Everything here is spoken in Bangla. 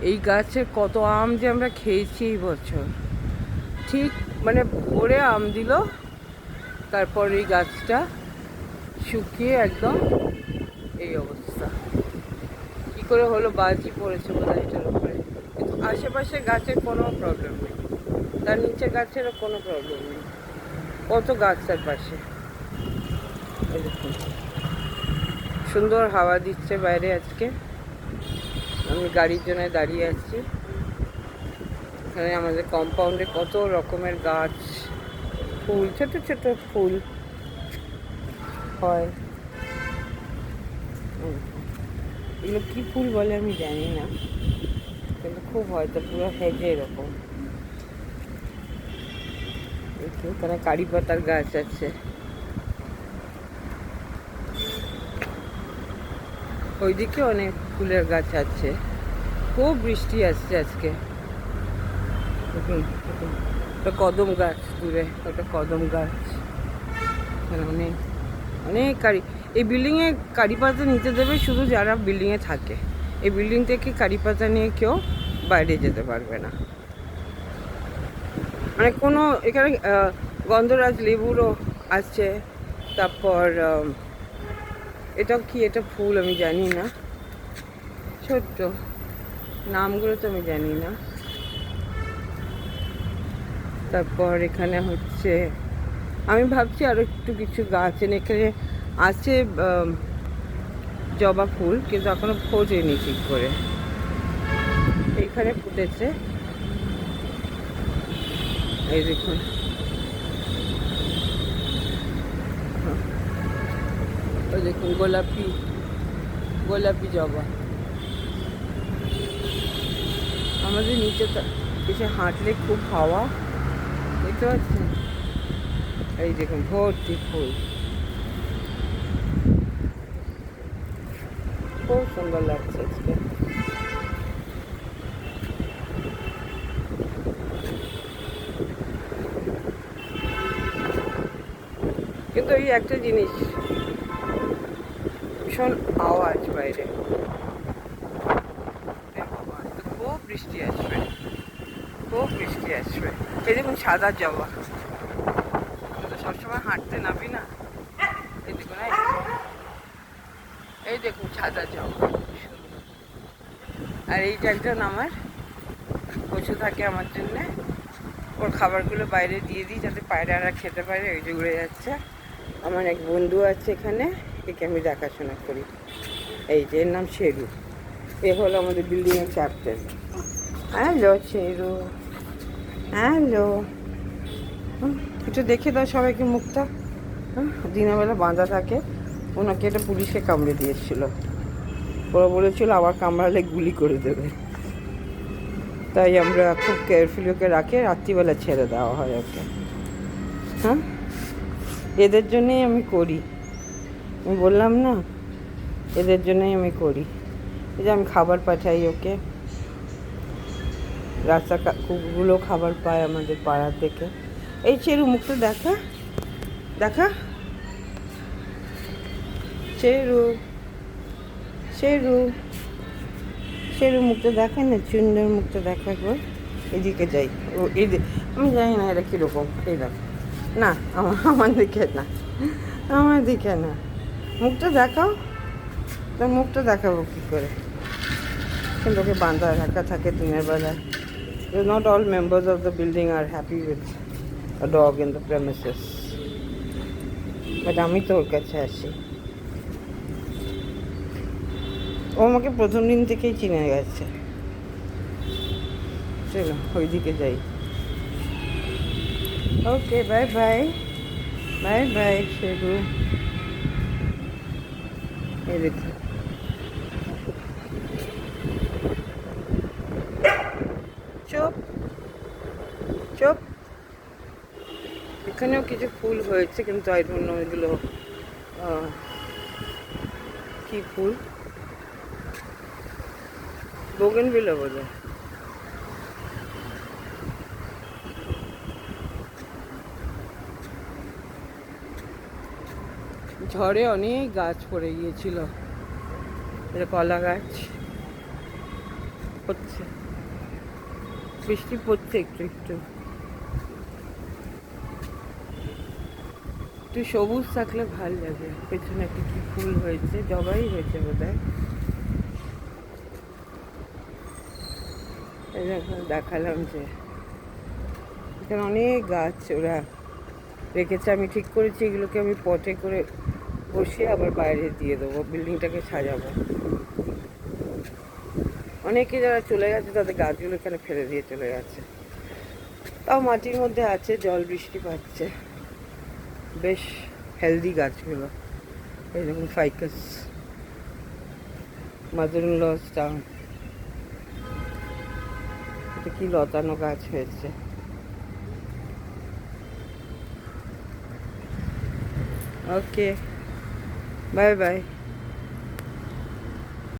এই গাছে কত আম যে আমরা খেয়েছি এই বছর, ঠিক মানে ভোরে আম দিল, তারপর এই গাছটা শুকিয়ে একদম এই অবস্থা। কি করে হলো, বাজি পড়েছে বোধহয় এটার উপরে, কিন্তু আশেপাশে গাছের কোনো প্রবলেম নেই, তার নিচে গাছেরও কোনো প্রবলেম নেই। কত গাছ তার পাশে, এই দেখুন সুন্দর হাওয়া দিচ্ছে বাইরে আজকে। আমি গাড়ির জন্য দাঁড়িয়ে আছি। এখানে আমাদের কম্পাউন্ডে কত রকমের গাছ, ফুল, ছোট ছোট ফুল হয়। এগুলো কি ফুল বলে আমি জানি না, কিন্তু খুব হয়তো পুরো হেজে এরকম। এখানে কারি পাতার গাছ আছে, ওইদিকে অনেক ফুলের গাছ আছে। খুব বৃষ্টি আসছে আজকে। ওটা কদম গাছ, দূরে ওটা কদম গাছ। অনেক অনেক কারি, এই বিল্ডিংয়ে কারি পাতা নিতে দেবে শুধু যারা বিল্ডিংয়ে থাকে। এই বিল্ডিং থেকে কারি পাতা নিয়ে কেউ বাইরে যেতে পারবে না। মানে কোনো এখানে গন্ধরাজ লেবুরও আছে। তারপর এটা কি, এটা ফুল আমি জানি না, ছোট্ট নামগুলো তো আমি জানি না। তারপর এখানে হচ্ছে, আমি ভাবছি আরও একটু কিছু গাছ এখানে আছে, জবা ফুল, কিন্তু এখনো ফোটেনি ঠিক করে। এইখানে ফুটেছে, এই দেখুন। ওই দেখুন গোলাপি গোলাপি জবা। আমাদের নিচে এসে হাঁটলে খুব হাওয়া, দেখতে পাচ্ছেন? এই দেখুন ভর্তি ফুল, খুব সুন্দর লাগছে আজকে। কিন্তু এই একটা জিনিস, ভীষণ আওয়াজ বাইরে, খুব বৃষ্টি আসবে, খুব বৃষ্টি আসবে। এই দেখুন সাদা জবা, তো সবসময় হাঁটতে নামি না। এই দেখুন, এই দেখুন সাদা জবা, আর এইটা একজন আমার বসে থাকে আমার জন্যে, ওর খাবারগুলো বাইরে দিয়ে দিই যাতে পায়রারা খেতে পারে, ওই যে উড়ে যাচ্ছে। আমার এক বন্ধু আছে এখানে, একে আমি দেখাশোনা করি। এই যে এর নাম শেরু, এ হলো আমাদের বিল্ডিংয়ের ক্যাপ্টেন। Hello Sheru, hello. একটু দেখে দাও সবাইকে মুখটা। দিনের বেলা বাঁধা থাকে, ওনাকে এটা পুলিশে কামড়ে দিয়েছিল, ওরা বলেছিল আবার কামড়ালে গুলি করে দেবে, তাই আমরা খুব কেয়ারফুলি ওকে রাখে, রাত্রিবেলা ছেড়ে দেওয়া হয় ওকে। হ্যাঁ, এদের জন্যেই আমি করি, আমি বললাম না, এদের জন্যই আমি করি। এই যে আমি খাবার পাঠাই ওকে, রাস্তার কুকুরগুলো খাবার পায় আমাদের পাড়া থেকে। এই চেরু মুখটা দেখা, দেখা চেরু, শেরু, শেরু মুখটা দেখা না, চুন্ডের মুখটা দেখা গো। এদিকে যাই, ও এই আমি জানি না এরা কীরকম, এই দেখ না, আমার দিকে না, আমার দিকে না, মুখটা দেখাও, তোর মুখটা দেখাবো কী করে? কিন্তু ওকে বাঁধা রাখা থাকে দিনের বেলায়। Not all members of the building are happy with a dog in the premises, but আমি তো ওর কাছে আসি। ও আমাকে প্রথম দিন থেকেই চিনে গেছে। চলো ওইদিকে যাই। Okay, bye bye, bye bye Sheru. এই দেখুন চুপ চুপ। এখানেও কিছু ফুল হয়েছে, কিন্তু আই ডোন্ট নো এগুলো কি ফুল, বোগেনভিলা বোধ হয়। ঝড়ে অনেক গাছ পড়ে গিয়েছিল, এটা কলা গাছ। হচ্ছে, বৃষ্টি পড়ছে একটু একটু। একটু সবুজ থাকলে ভাল লাগে। পেছনে একটা কি ফুল হয়েছে, জবাই হয়েছে বোধহয়। এই দেখো দেখালাম যে এখানে অনেক গাছ ওরা রেখেছে। আমি ঠিক করেছি এগুলোকে আমি পটে করে বসিয়ে আবার বাইরে দিয়ে দেবো, বিল্ডিংটাকে সাজাবো। অনেকে যারা চলে গেছে তাদের গাছগুলো এখানে ফেলে দিয়ে চলে গেছে, তাও মাটির মধ্যে আছে, জল বৃষ্টি পাচ্ছে, বেশ হেলদি গাছগুলো। এই দেখুন ficus, mother in law's tongue. এটা কি লতানো গাছ হয়েছে। Okay, bye by.